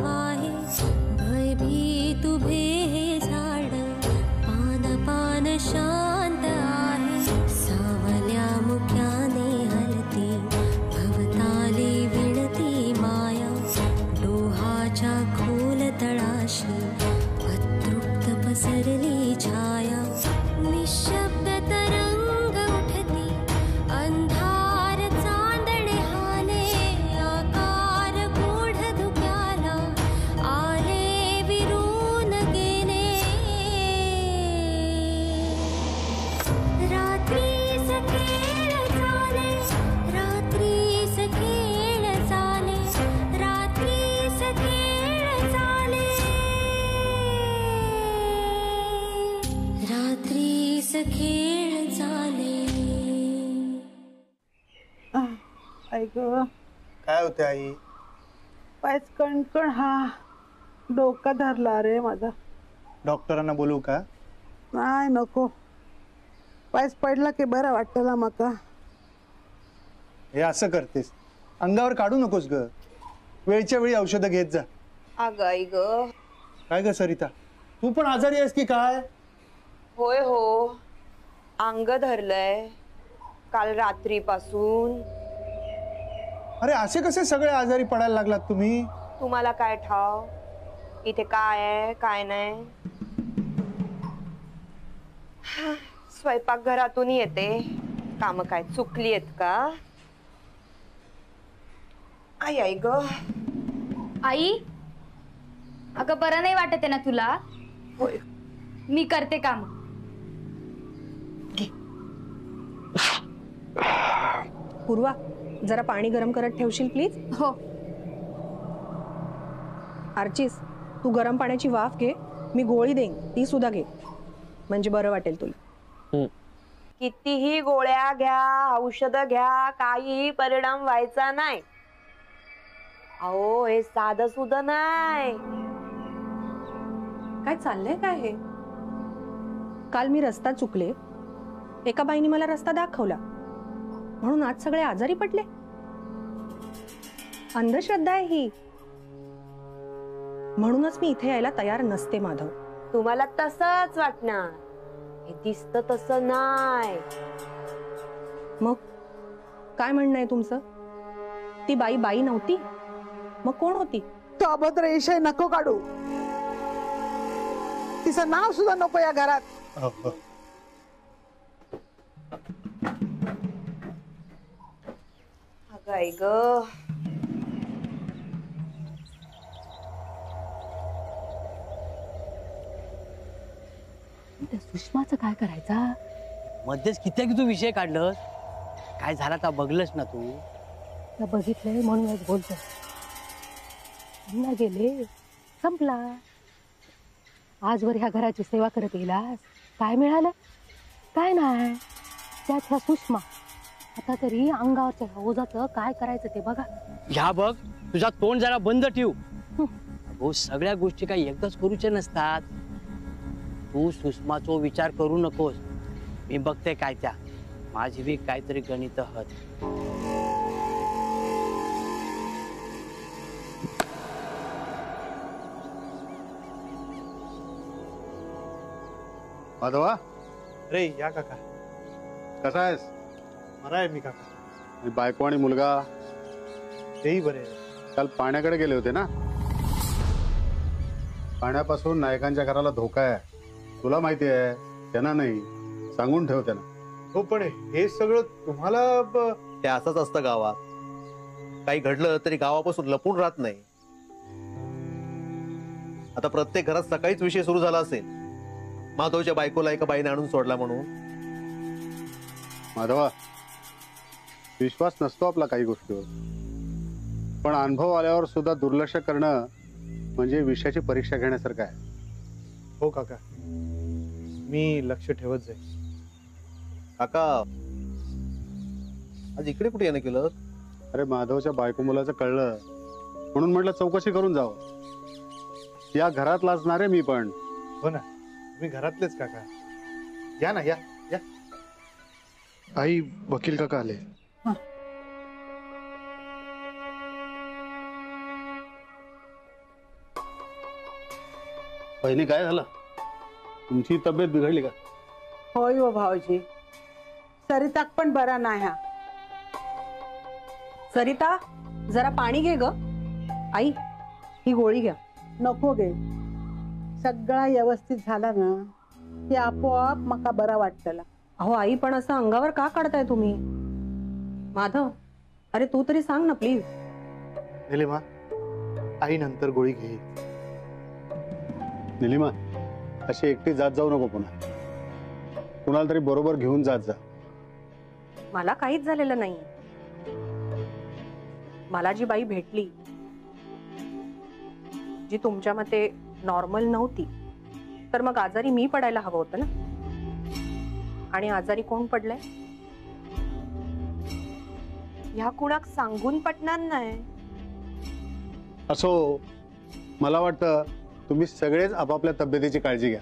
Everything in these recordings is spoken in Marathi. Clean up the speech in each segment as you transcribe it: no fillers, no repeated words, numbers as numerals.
वाहे भयभीत उभे हे झाड पान पान शांत आहे सावल्या मुक्याने हलती भवताली विणती माया डोहाच्या खोल तळाशी अतृप्त पसरली छाया निशब्द तरंग उठती अंधार चांदणे हाले आकार गूढ धुक्याला आले विरून गेले रात्रीस खेळ झाले रात्रीस खेळ झाले रात्रीस खेळ झाले रात्रीस खेळ झाले ऐक काय होते आई? पायच कणकण हा डोका धरला रे माझा. डॉक्टरांना बोलू का? नाही नको. पायच पडला की बरं वाटतं ना मका. हे असं करतेस अंगावर काढू नकोस ग. वेळच्या वेळी औषधं घेत जा. अगं आई ग. काय ग सरिता तू पण आजारी आहेस की काय? होय हो अंग धरलंय काल रात्रीपासून. अरे असे कसे सगळे आजारी पडायला लागलात तुम्ही? तुम्हाला काय ठाव इथे काय आहे काय नाही. स्वयंपाक घरातून येते काम काय चुकली आहेत का? आई आई ग. आई अगं बरं नाही वाटत आहे ना तुला? होय मी करते काम. पूर्वा जरा पाणी गरम करत ठेवशील प्लीज. हो. आर्चिस तू गरम पाण्याची वाफ घे. मी गोळी देईन ती सुद्धा घे म्हणजे बरं वाटेल तुला. कितीही गोळ्या घ्या औषध घ्या काही परिणाम व्हायचा नाही. अहो हे साधं सुद्धा नाही. काय चाललंय काय हे? काल मी रस्ता चुकले एका बाईने मला रस्ता दाखवला म्हणून आज सगळे आजारी पडले. अंधश्रद्धा आहे ही. म्हणूनच मी इथे यायला तयार नसते माधव. तुम्हाला तसंच वाटणार हे दिसतं तसं नाही. मग काय म्हणणं आहे तुमचं? ती बाई बाई नव्हती मग कोण होती? तो अभद्र विषय नको काढू. तिचं नाव सुद्धा नको या घरात. अगं आई ग. सुषमाचं काय करायचा? मध्येच किती तू विषय काढलस. काय झाला का बघलस ना तू? बघितलंय म्हणूनच बोलतो. गेले संपला. आजवर ह्या घराची सेवा करत येलास काय मिळालं? काय नाही. त्यात ह्या सुषमा आता तरी अंगावरच्या ओझाचं काय करायचं ते बघा. ह्या बघ तुझा तोंड जरा बंद ठेव. हो सगळ्या गोष्टी काही एकदाच करूच्या नसतात. तू सुषमाचो विचार करू नकोस. मी बघते काय त्या माझी बी काहीतरी गणित हत. माधवा रे या काका. कसा आहेस? बरा आहे मी काका. बायको आणि मुलगा तेही बरे. काल पाण्याकडे गेले होते ना? पाण्यापासून नायकांच्या घराला धोका आहे तुला माहिती आहे. त्यांना नाही सांगून ठेव त्यांना. हो पण हे सगळं तुम्हाला ते असंच असतं गावात. काही घडलं तरी गावापासून लपून राहत नाही. आता प्रत्येक घरात सकाळीच विषय सुरू झाला असेल. माधवच्या बायकोला एका बाईने आणून सोडला म्हणून. माधवा विश्वास नसतो आपला काही गोष्टीवर पण अनुभव आल्यावर सुद्धा दुर्लक्ष करणं म्हणजे विषयाची परीक्षा घेण्यासारखं आहे. हो काका मी लक्ष ठेवत जाईल. काका आज इकडे कुठे येणं केलं? अरे माधवच्या बायको मुलाचं कळलं म्हणून म्हटलं चौकशी करून जावं. या घरात लाजणारे मी पण. हो ना तुम्ही घरातलेच काका. या ना या या. आई वकील काका आले. बहिणी काय झालं? तुमची तब्येत बिघडली का? होय हो भाऊजी, सरिताक पण बरा नाही हा. सरिता, जरा पाणी घे ग. आई, ही गोळी घ्या. नको गे, सगळा व्यवस्थित झाला ना की आपोआप मका बरा वाटतला. अहो आई, पण असं अंगावर का काढताय तुम्ही? माधव, अरे तू तरी सांग ना प्लीज. निलिमा, आई नंतर गोळी घे. निलिमा, अशी एकटी जात जाऊ नको पुन्हा. कुणाला तरी बरोबर घेऊन जात जा. मला काहीच झालेलं नाही. मला जी बाई भेटली, जी तुमच्या मते नॉर्मल नव्हती, तर मग आजारी मी पडायला हवं होतं ना. आणि आजारी कोण पडलंय? ह्या कुणाक सांगून पटणार नाही. असो, मला वाटतं तुम्ही सगळेच आपापल्या तब्येतीची काळजी घ्या.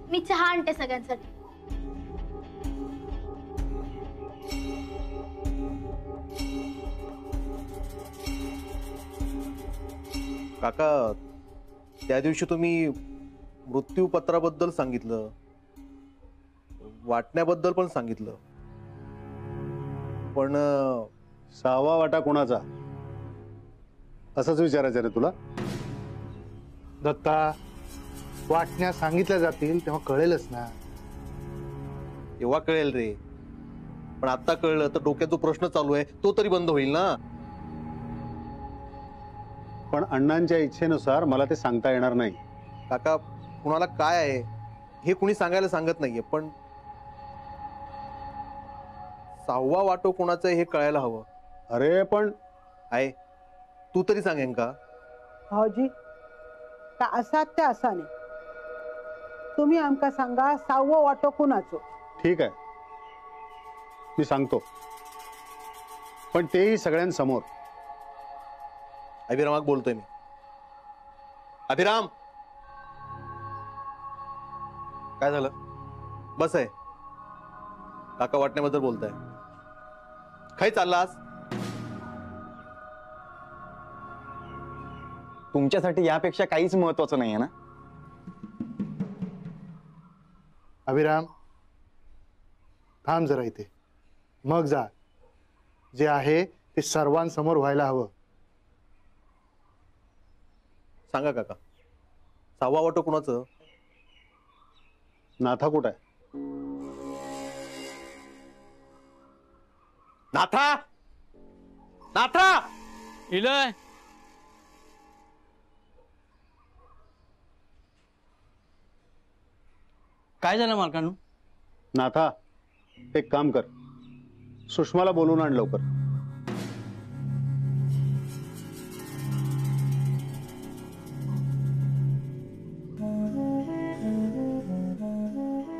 मी चहा आणते सगळ्यांसाठी. काका, त्या दिवशी तुम्ही मृत्यूपत्राबद्दल सांगितलं, वाटण्याबद्दल पण सांगितलं, पण 6वा वाटा कोणाचा असंच विचारायचं रे तुला? दत्ता, वाटण्या सांगितल्या जातील तेव्हा कळेलच ना. तेव्हा कळेल रे, पण आता कळलं तर डोक्यात जो प्रश्न चालू आहे तो तरी बंद होईल ना. पण अण्णांच्या इच्छेनुसार मला ते सांगता येणार नाही. काका, कुणाला काय आहे हे कुणी सांगायला सांगत नाहीये, पण 6वा वाटो कोणाचा हे कळायला हवं. अरे पण आहे, तू तरी सांगेन का? भाऊजी, का असात ते असाने तुम्ही आमका सांगा, 6वो वाटो कुणाचो? ठीक आहे, मी सांगतो, पण तेही सगळ्यांसमोर. अभिरामाक बोलतोय मी. अभिराम, काय झालं? बस आहे. काका वाटण्याबद्दल बोलताय. काय चाललास? तुमच्यासाठी यापेक्षा काहीच महत्वाचं नाहीये ना. अभिराम, थांब जरा इथे, मग जा. जे आहे ते सर्वांसमोर व्हायला हवं. सांगा काका, 6वा वाटो कुणाचं? नाथा कुठं आहे? नाथा, नाथा इलय. काय झालं मालकांनो? नाथा, एक काम कर, सुषमाला बोलून आण लवकर.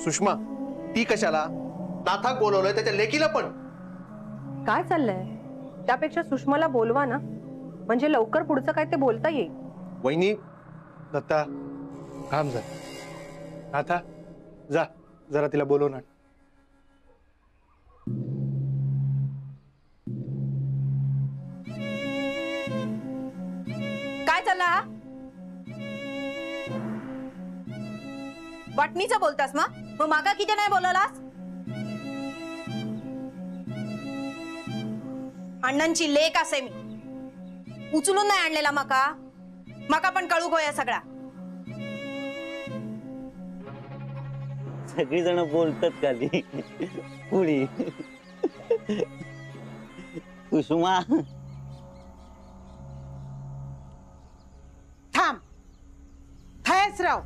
सुषमा, ती कशाला? नाथाक बोलवलंय, त्याच्या लेकीला पण. काय चाललंय? त्यापेक्षा सुषमाला बोलवा ना, म्हणजे लवकर पुढचं काय ते बोलता येईल. वहिनी, दत्ता, थांब जा. नाथा, जा जरा तिला बोलवून आण. काय चालला हा? वाटणीचं बोलतास मग मागा किती नाही बोलवलास? अण्णांची लेक असे मी, उचलून नाही आणलेला माका. माका पण कळू गोया सगळा. सगळी जण बोलतात खाली पुढी. कुसुमा, थांब, थयच राव.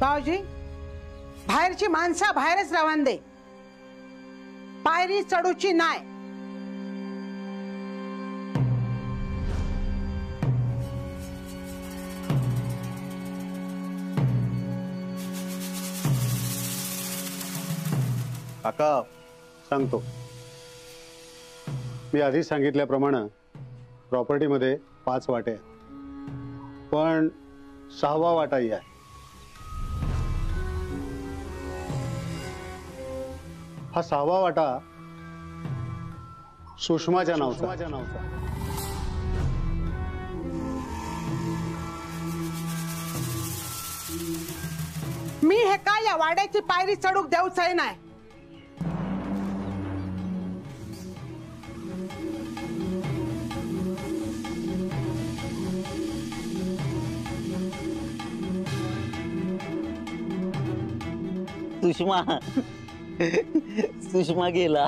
भाऊजी, बाहेरची माणसं बाहेरच रावण दे, पायरी चढूची नाही. काका, सांगतो. मी आधी सांगितल्याप्रमाणे प्रॉपर्टीमध्ये 5 वाटे आहेत, पण 6वा वाटाही आहे. हा 6वा वाटा सुषमाच्या नावचा. मी हे काय या वाड्याची पायरी चढूक देऊच आहे नाही. सुषमा सुषमा गेला.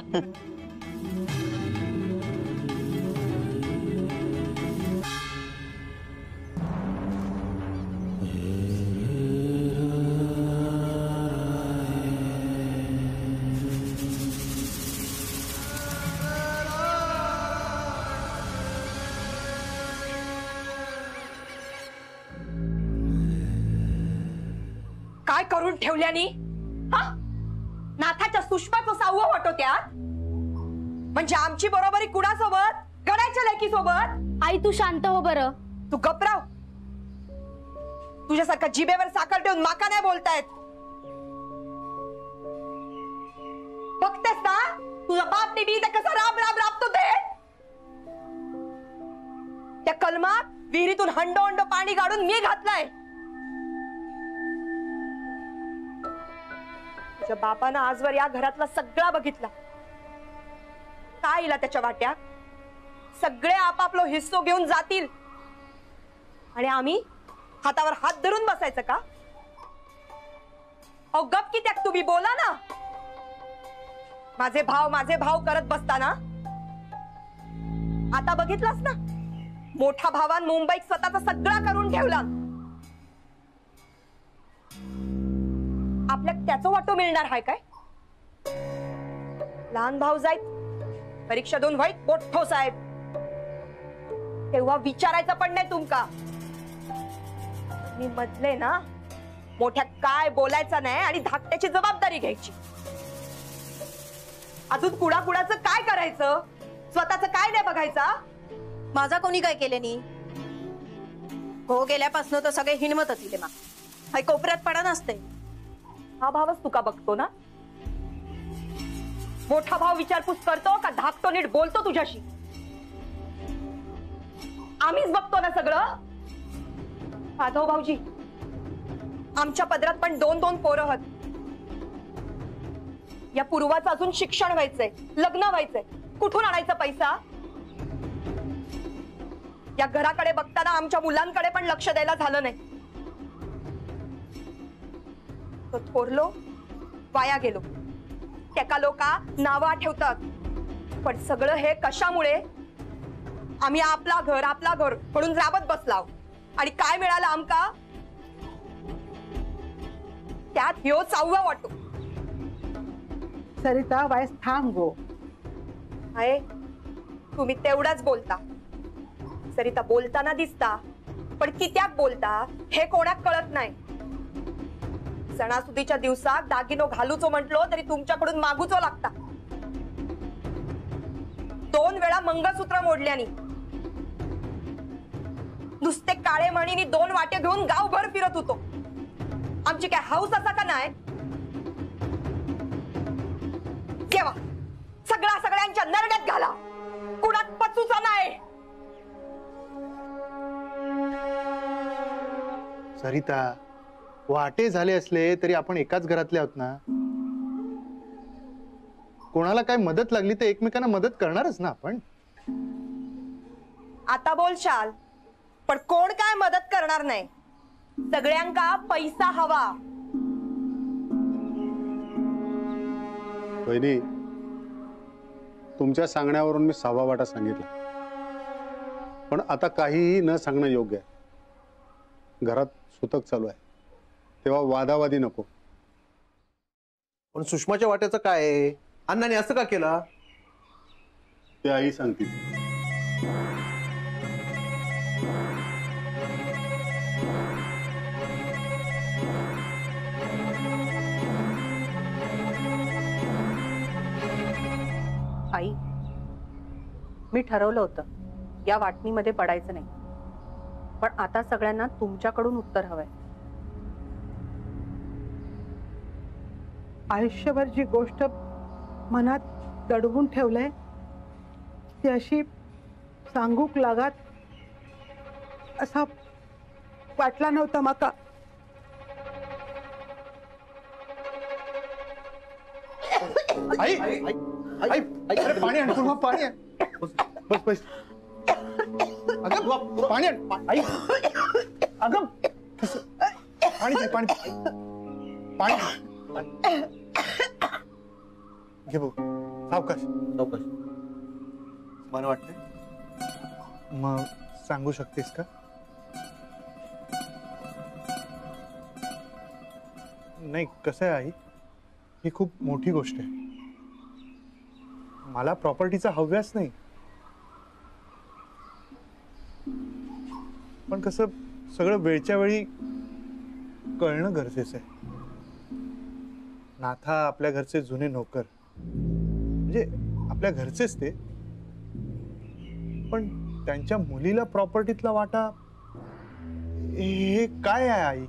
काय करून ठेवल्यानी? नाथाच्या सुषमाचं 6वं वाटो त्यात. म्हणजे आमची बरोबरी कुणासोबत? गडाच्या लेकी सोबत. आई तू शांत हो बरं. तू गपराव. तुझ्यासारखा जिभेवर साखर ठेवून माका नाही बोलतायत. बघतेस ना तुझा बाप टीव्ही कसा राब राब राबतो ते. त्या कलमात विहिरीतून हंडो हंडो पाणी काढून मी घातलाय. तुझ्या बापानं आजवर या घरातला सगळा बघितला. काय इला त्याच्या वाट्यात? सगळे आपापलो हिस्सो घेऊन जातील आणि आम्ही हातावर हात धरून बसायचं का? अहो गप की त्यात तुम्ही बोला ना. माझे भाव करत बसताना आता बघितलास ना, मोठा भावान मुंबईत स्वतःचा सगळा करून ठेवला. आपल्या त्याचं वाटो मिळणार आहे काय? लहान भाऊ जाईत परीक्षा देऊन व्हाईत मोठो साहेब, तेव्हा विचारायचं पण नाही तुमका. मी मधले ना मोठ्या काय बोलायचं नाही आणि धाकट्याची जबाबदारी घ्यायची. अजून कुणाकुणाचं काय करायचं, स्वतःच काय नाही बघायचा. माझा कोणी काय केले नाही. हो गेल्यापासून तर सगळे हिणमतच दिले. मा हाय कोपऱ्यात पडा नसते. हा भावच तुका बघतो ना. मोठा भाव विचारपूस करतो का धाकटो नीट बोलतो तुझ्याशी? आम्हीच बघतो ना सगळं. माधव भाऊजी, आमच्या पदरात पण 2-2 पोरं आहेत. या पूर्वाचं अजून शिक्षण व्हायचंय, लग्न व्हायचंय. कुठून आणायचा पैसा? या घराकडे बघताना आमच्या मुलांकडे पण लक्ष द्यायला झालं नाही. तो थोरलो वाया गेलो. त्याका लोका नावा ठेवतात. पण सगळं हे कशामुळे? आम्ही आपला घर म्हणून राबत बसलाव आणि काय मिळालं आमका? त्यात ह्यो 6वा वाटो. सरिता वायस थांब गो. आहे तुम्ही तेवढाच बोलता. सरिता बोलताना दिसता, पण कित्याक बोलता हे कोणाक कळत नाही. सणासुदीच्या दिवसात दागिनो घालूचो म्हटलो तरी तुमच्याकडून मागूचो लागता. 2 वेळा मंगळसूत्र मोडल्यानी, नुसते काळे मणीनी 2 वाटे घेऊन गावभर फिरत होतो. आमची काय हाऊस असा का नाही? केव्हा सगळ्यांच्या नरड्यात घाला. कुणात पचूचा नाही. सरिता, वाटे झाले असले तरी आपण एकाच घरातले आहोत ना. कोणाला काय मदत लागली तर एकमेकांना मदत करणारच ना आपण. आता बोलशाल, पण कोण काय मदत करणार नाही. सगळ्यांका पैसा हवा. वहिनी, तुमच्या सांगण्यावरून मी 6वा वाटा सांगितला. पण आता काहीही न सांगणं योग्य आहे. घरात सुतक चालू आहे, तेव्हा वादावादी नको. पण सुषमाच्या वाट्याचं काय? अण्णाने असं का केलं? ते आई सांगतील. आई, मी ठरवलं होतं या वाटणीमध्ये पडायचं नाही. पण आता सगळ्यांना तुमच्याकडून उत्तर हवंय. आयुष्यभर जी गोष्ट मनात दडवून ठेवलंय ती अशी सांगूक लागत असा वाटला नव्हता माका. आई आई आई अरे पाणी आण पूर्वा, पाणी आण. बस बस. अगं पाणी आण. आई अगं पाणी दे, पाणी पाणी घे भाऊ. सावकाश सावकाश. बरं वाटतंय? मग सांगू शकतेस का? नाही, कसं आहे आई, ही खूप मोठी गोष्ट आहे. मला प्रॉपर्टीचा हव्यास नाही, पण कसं सगळं वेळच्या वेळी कळणं गरजेचं आहे. नाथा आपल्या घरचे जुने नोकर, म्हणजे आपल्या घरचेच ते, पण त्यांच्या मुलीला प्रॉपर्टीतला वाटा हे काय आहे आई?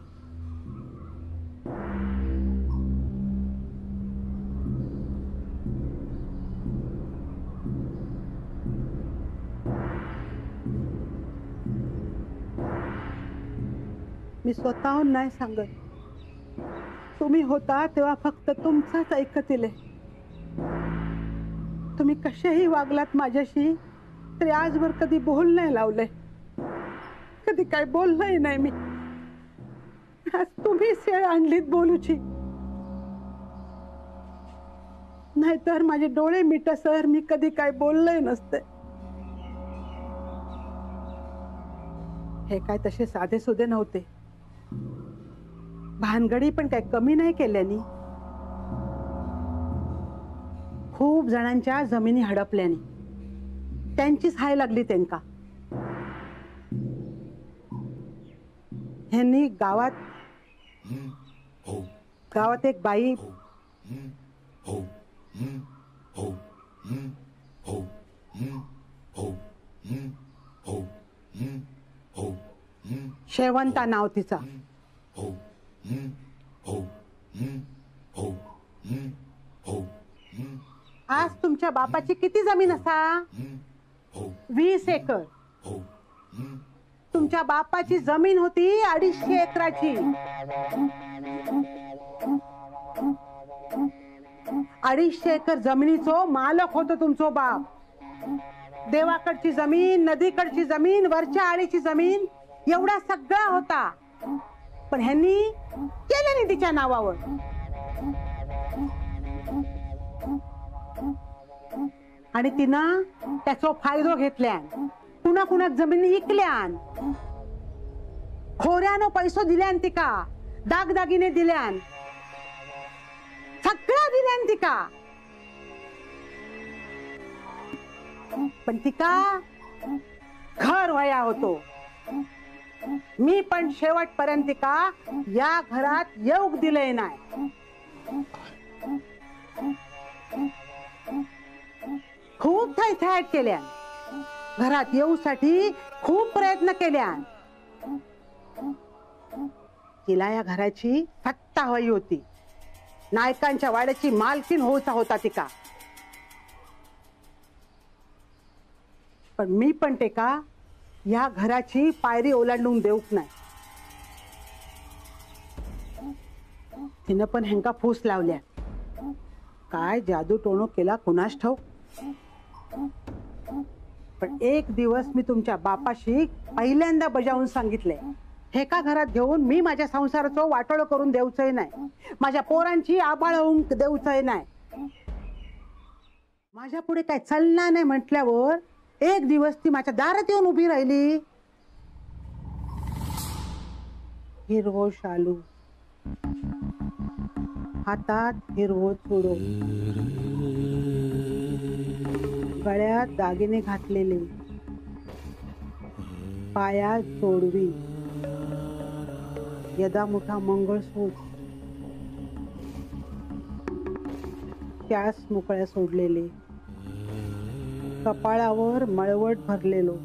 मी स्वतःहून नाही सांगत. तुम्ही होता तेव्हा फक्त तुमचाच ऐकतील. तुम्ही कसेही वागलात माझ्याशी तरी आजवर कधी बोल नाही लावलंय, कधी काय बोललंय नाही मी. आज तुम्ही शेळ आणलीत बोलूची, नाहीतर माझे डोळे मिटसर मी कधी काय बोललंय नसते. हे काय तसे साधे सुधे नव्हते. भानगडी पण काय कमी नाही केल्यानी. खूप जणांच्या जमिनी हडपल्यानी त्यांचीच हाय लागली त्यांका. ह्यांनी गावात एक बाई शेवंता नाव तिचा. आज तुमच्या बापाची किती जमीन असा? 20 एकर. तुमच्या बापाची जमीन होती 250 एकराची. 250 एकर जमिनीचो मालक होतो तुमचो बाप. देवाकडची जमीन, नदीकडची जमीन, वरच्या आळीची जमीन, एवढा सगळा होता. पण ह्यांनी केलं नाही तिच्या नावावर. आणि तिनं त्याचा फायदा घेतल्यान, कुणा कुणाक जमिनी इकल्यान, खोऱ्यानं पैसो दिल्यान तिका, दागदागिने दिल्यान, सगळं दिल्यान तिका. पण तिका घर वया होतो. मी पण शेवटपर्यंत का या घरात येऊक दिले नाही. खूप थैथयाट केल्या, घरात येऊसाठी खूप प्रयत्न केल्या. तिला या घराची सत्ता हवी होती. नायकांच्या वाड्याची मालकीन होता होता तिका. पण मी पण ते का या घराची पायरी ओलांडून देऊक नाही. तिनं पण हेंका फूस लावल्या. काय जादू टोणो केला कुणास ठाऊक. पण एक दिवस मी तुमच्या बापाशी पहिल्यांदा बजावून सांगितले, हे का घरात घेऊन मी माझ्या संसाराचं वाटोळ करून देऊचंय नाही, माझ्या पोरांची आबाळ होऊन देऊचंय नाही. माझ्या पुढे काय चालणार नाही म्हटल्यावर एक दिवस ती माझ्या दारात येऊन उभी राहिली. हिरवो शालू, हातात हिरवो चुडो, गळ्यात दागिने घातलेले, पायात जोडवी, यदा मोठा मंगळसूत्र, त्यास मोकळ्या सोडलेले, कपाळावर मळवट भरलेलो.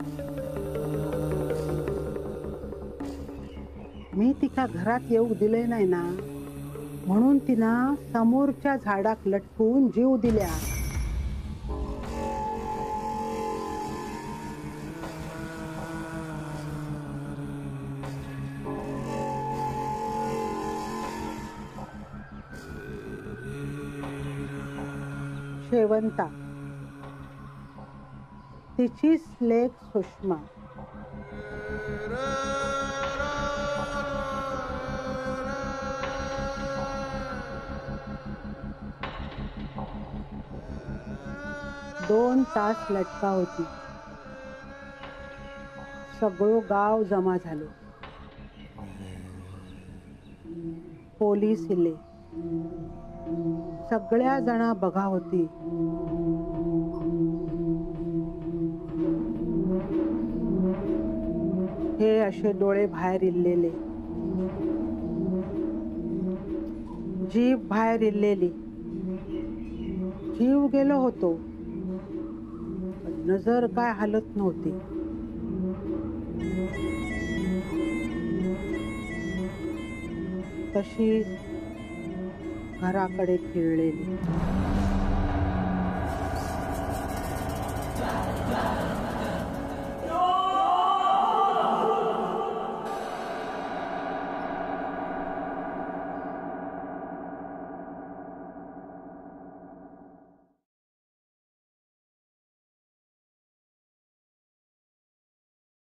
मी तिका घरात येऊ दिले नाही ना, म्हणून तिना समोरच्या झाडाक लटकून जीव दिल्या. शेवंता, तिचीच लेक सुषमा. दोन तास लटका होती. सगळं गाव जमा झालं. पोलीस इले. सगळ्या जणा बघा होती. हे असे डोळे बाहेर इल्लेले, जीभ बाहेर इल्लेली. जीव गेलो होतो, नजर काय हालत नव्हती. तशी घराकडे खिळलेली.